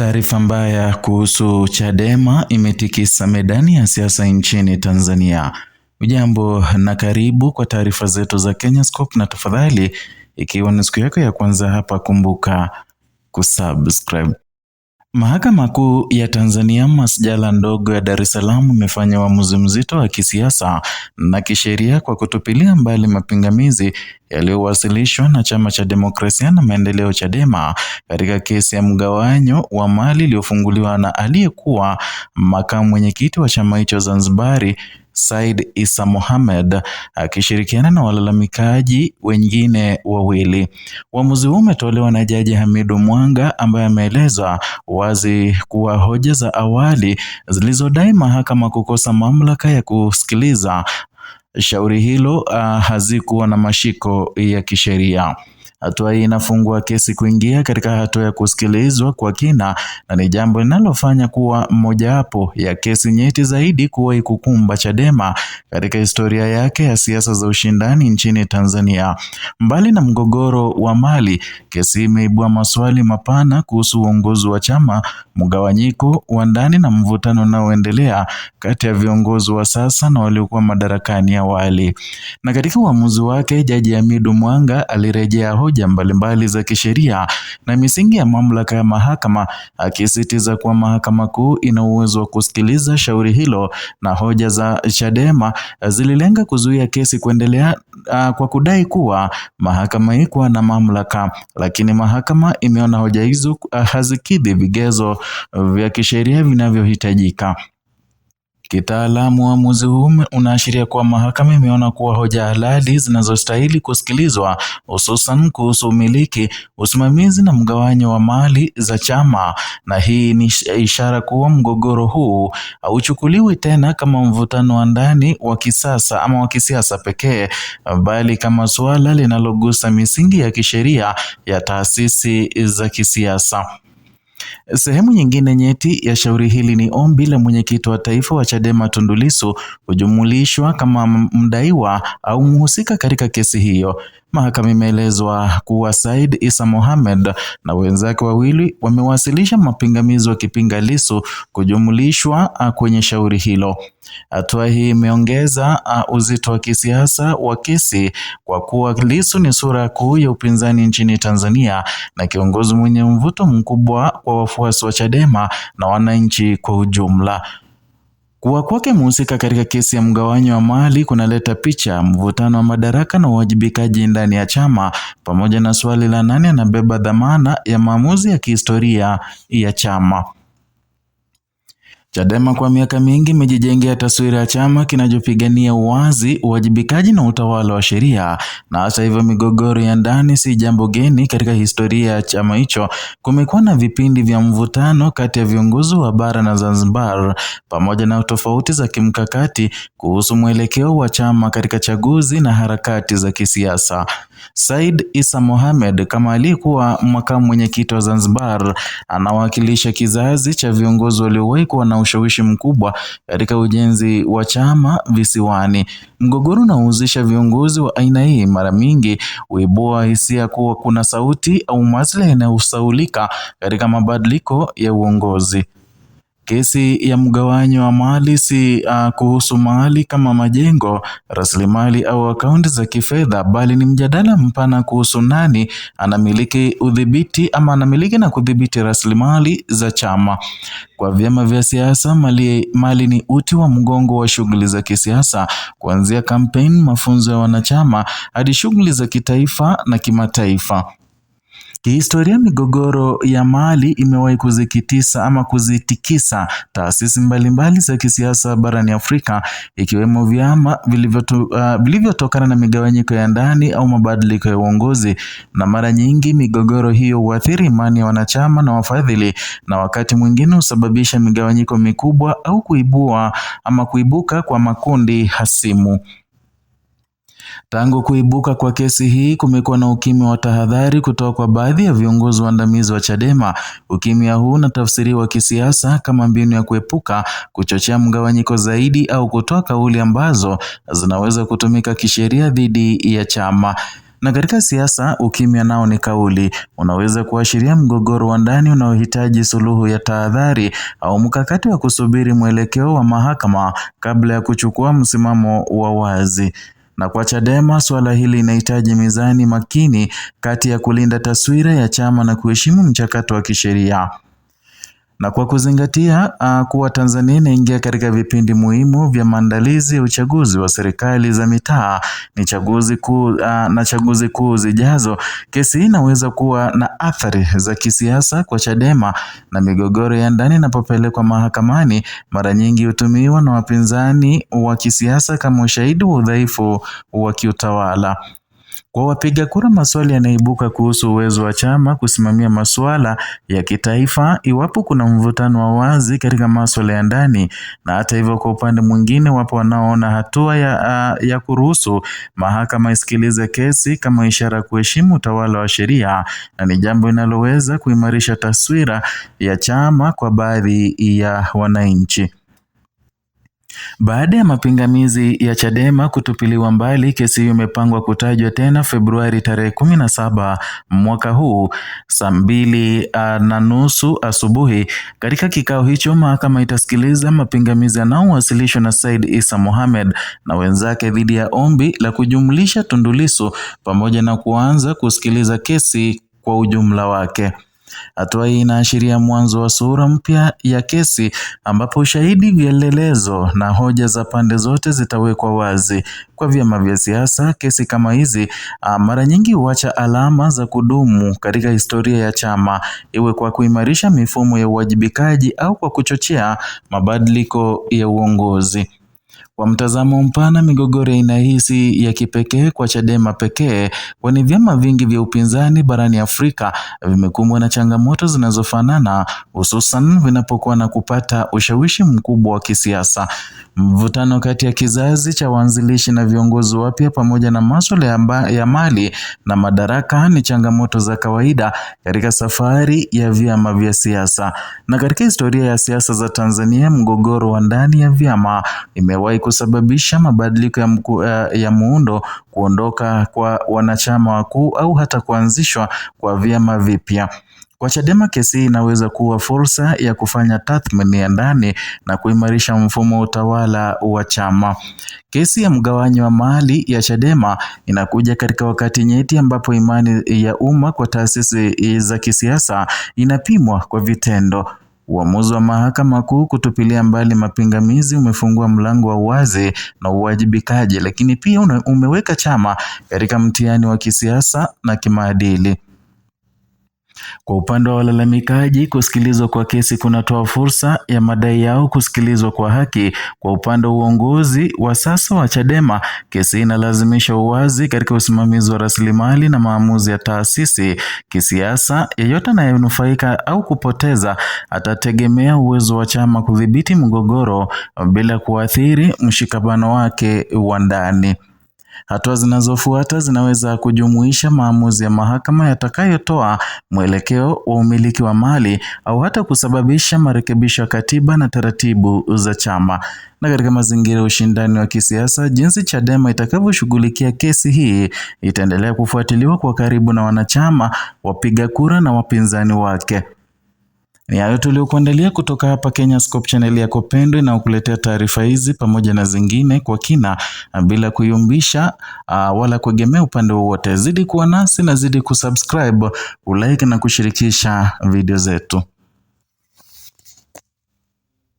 Taarifa mbaya kuhusu Chadema imetikisa medani ya siasa nchini Tanzania. Ujambo na karibu kwa taarifa zetu za Kenyascope, na tafadhali ikiwa ni siku yako ya kwanza hapa, kumbuka kusubscribe. Mahakama Kuu ya Tanzania masjala ndogo ya Dar es Salaam imefanya uamuzi mzito wa kisiasa na kisheria kwa kutupilia mbali mapingamizi yaliyowasilishwa na Chama cha Demokrasia na Maendeleo Chadema katika kesi ya mgawanyo wa mali iliyofunguliwa na aliyekuwa makamu mwenyekiti wa chama hicho Zanzibari Said Issa Mohamed akishirikiana na walalamikaji wengine wawili. Uamuzi huu umetolewa na Jaji Hamidu Mwanga ambaye ameeleza wazi kuwa hoja za awali zilizodai mahakama kukosa mamlaka ya kusikiliza shauri hilo hazikuwa na mashiko ya kisheria. Hatua hii inafungua kesi kuingia katika hatua ya kusikilizwa kwa kina na ni jambo linalofanya kuwa mojawapo ya kesi nyeti zaidi kuwahi kukumba Chadema katika historia yake ya siasa za ushindani nchini Tanzania. Mbali na mgogoro wa mali, kesi imeibua maswali mapana kuhusu uongozi wa chama, mgawanyiko wa ndani na mvutano unaoendelea kati ya viongozi wa sasa na waliokuwa madarakani awali. Na katika uamuzi wake, Jaji Hamidu Mwanga alirejea hoja mbalimbali za kisheria na misingi ya mamlaka ya mahakama, akisisitiza kuwa Mahakama Kuu ina uwezo wa kusikiliza shauri hilo na hoja za Chadema zililenga kuzuia kesi kuendelea kwa kudai kuwa mahakama haikuwa na mamlaka, lakini mahakama imeona hoja hizo hazikidhi vigezo vya kisheria vinavyohitajika. Kitaalamu, uamuzi huu unaashiria kuwa mahakama imeona kuwa hoja halali zinazostahili kusikilizwa, hususan kuhusu umiliki, usimamizi na mgawanyo wa mali za chama, na hii ni ishara kuwa mgogoro huu hauchukuliwi tena kama mvutano wa ndani wa kisasa ama wa kisiasa pekee, bali kama suala linalogusa misingi ya kisheria ya taasisi za kisiasa. Sehemu nyingine nyeti ya shauri hili ni ombi la mwenyekiti wa taifa wa Chadema Tundu Lissu kujumulishwa kama mdaiwa au mhusika katika kesi hiyo. Mahakama imeelezwa kuwa Said Issa Mohamed na wenzake wawili wamewasilisha mapingamizi wakipinga Lissu kujumulishwa kwenye shauri hilo. Hatua hii imeongeza uzito wa kisiasa wa kesi kwa kuwa Lissu ni sura kuu ya upinzani nchini Tanzania na kiongozi mwenye mvuto mkubwa kwa wafuasi wa Chadema na wananchi kwa ujumla. Kuwa kwake mhusika katika kesi ya mgawanyo wa mali kunaleta picha mvutano wa madaraka na uwajibikaji ndani ya chama, pamoja na swali la nani anabeba dhamana ya maamuzi ya kihistoria ya chama. Chadema kwa miaka mingi imejijengea taswira ya chama kinachopigania uwazi, uwajibikaji na utawala wa sheria, na hata hivyo migogoro ya ndani si jambo geni katika historia ya chama hicho. Kumekuwa na vipindi vya mvutano kati ya viongozi wa bara na Zanzibar, pamoja na tofauti za kimkakati kuhusu mwelekeo wa chama katika chaguzi na harakati za kisiasa. Said Issa Mohamed, kama aliyekuwa makamu mwenyekiti wa Zanzibar, anawakilisha kizazi cha viongozi waliowahi kuwa na ushawishi mkubwa katika ujenzi wa chama visiwani. Mgogoro unaohusisha viongozi wa aina hii mara mingi huibua hisia kuwa kuna sauti au maslahi yanayosahaulika katika mabadiliko ya uongozi. Kesi ya mgawanyo wa mali si kuhusu mali kama majengo, rasilimali au akaunti za kifedha, bali ni mjadala mpana kuhusu nani anamiliki udhibiti ama anamiliki na kudhibiti rasilimali za chama. Kwa vyama vya siasa, mali ni uti wa mgongo wa shughuli za kisiasa, kuanzia kampeni, mafunzo ya wanachama hadi shughuli za kitaifa na kimataifa. Kihistoria, migogoro ya mali imewahi kuzitikisa taasisi mbalimbali za kisiasa barani Afrika, ikiwemo vyama vilivyotokana na migawanyiko ya ndani au mabadiliko ya uongozi, na mara nyingi migogoro hiyo huathiri imani ya wanachama na wafadhili, na wakati mwingine husababisha migawanyiko mikubwa au kuibuka kwa makundi hasimu. Tangu kuibuka kwa kesi hii, kumekuwa na ukimya wa tahadhari kutoka kwa baadhi ya viongozi waandamizi wa Chadema. Ukimya huu unatafsiriwa kisiasa kama mbinu ya kuepuka kuchochea mgawanyiko zaidi au kutoa kauli ambazo zinaweza kutumika kisheria dhidi ya chama. Na katika siasa, ukimya nao ni kauli. Unaweza kuashiria mgogoro wa ndani unaohitaji suluhu ya tahadhari au mkakati wa kusubiri mwelekeo wa mahakama kabla ya kuchukua msimamo wa wazi. Na kwa Chadema, suala hili linahitaji mizani makini kati ya kulinda taswira ya chama na kuheshimu mchakato wa kisheria. Na kwa kuzingatia kuwa Tanzania inaingia katika vipindi muhimu vya maandalizi ya uchaguzi wa serikali za mitaa na chaguzi kuu zijazo, kesi hii inaweza kuwa na athari za kisiasa kwa Chadema, na migogoro ya ndani inapopelekwa mahakamani mara nyingi hutumiwa na wapinzani wa kisiasa kama ushahidi wa udhaifu wa kiutawala. Kwa wapiga kura, maswali yanaibuka kuhusu uwezo wa chama kusimamia masuala ya kitaifa iwapo kuna mvutano wa wazi katika masuala ya ndani. Na hata hivyo, kwa upande mwingine, wapo wanaoona hatua ya kuruhusu mahakama isikilize kesi kama ishara ya kuheshimu utawala wa sheria, na ni jambo linaloweza kuimarisha taswira ya chama kwa baadhi ya wananchi. Baada ya mapingamizi ya Chadema kutupiliwa mbali, kesi hiyo imepangwa kutajwa tena Februari tarehe 17 mwaka huu saa 2:30 asubuhi. Katika kikao hicho, mahakama itasikiliza mapingamizi yanayowasilishwa na Said Issa Mohamed na wenzake dhidi ya ombi la kujumlisha Tundu Lissu pamoja na kuanza kusikiliza kesi kwa ujumla wake. Hatua hii inaashiria mwanzo wa sura mpya ya kesi ambapo ushahidi, vielelezo na hoja za pande zote zitawekwa wazi. Kwa vyama vya siasa, kesi kama hizi mara nyingi huacha alama za kudumu katika historia ya chama, iwe kwa kuimarisha mifumo ya uwajibikaji au kwa kuchochea mabadiliko ya uongozi. Kwa mtazamo mpana, migogoro inahisi ya kipekee kwa Chadema pekee, kwani vyama vingi vya upinzani barani Afrika vimekumbwa na changamoto zinazofanana, hususan vinapokuwa na kupata ushawishi mkubwa wa kisiasa. Mvutano kati ya kizazi cha waanzilishi na viongozi wapya pamoja na masuala ya mali na madaraka ni changamoto za kawaida katika safari ya vyama vya siasa. Na katika historia ya siasa za Tanzania, mgogoro wa ndani ya vyama imewahi kusababisha mabadiliko ya muundo, kuondoka kwa wanachama wakuu au hata kuanzishwa kwa vyama vipya. Kwa Chadema, kesi inaweza kuwa fursa ya kufanya tathmini ya ndani na kuimarisha mfumo wa utawala wa chama. Kesi ya mgawanyo wa mali ya Chadema inakuja katika wakati nyeti ambapo imani ya umma kwa taasisi za kisiasa inapimwa kwa vitendo. Uamuzi wa mahakama kuu kutupilia mbali mapingamizi umefungua mlango wa uwazi na uwajibikaji, lakini pia umeweka chama katika mtihani wa kisiasa na kimaadili. Kwa upande wa walalamikaji, kusikilizwa kwa kesi kunatoa fursa ya madai yao kusikilizwa kwa haki. Kwa upande wa uongozi wa sasa wa Chadema, kesi inalazimisha uwazi katika usimamizi wa rasilimali na maamuzi ya taasisi. Kisiasa, yeyote anayenufaika au kupoteza atategemea uwezo wa chama kudhibiti mgogoro bila kuathiri mshikamano wake wa ndani. Hatua zinazofuata zinaweza kujumuisha maamuzi ya mahakama yatakayotoa mwelekeo wa umiliki wa mali au hata kusababisha marekebisho ya katiba na taratibu za chama. Na katika mazingira ya ushindani wa kisiasa, jinsi Chadema itakavyoshughulikia kesi hii itaendelea kufuatiliwa kwa karibu na wanachama, wapiga kura na wapinzani wake. Ni hayo tuliokuandalia kutoka hapa Kenyascope, channel yako pendwa na kukuletea taarifa hizi pamoja na zingine kwa kina bila kuyumbisha wala kuegemea upande wowote. Zidi kuwa nasi na zidi kusubscribe, ulike na kushirikisha video zetu.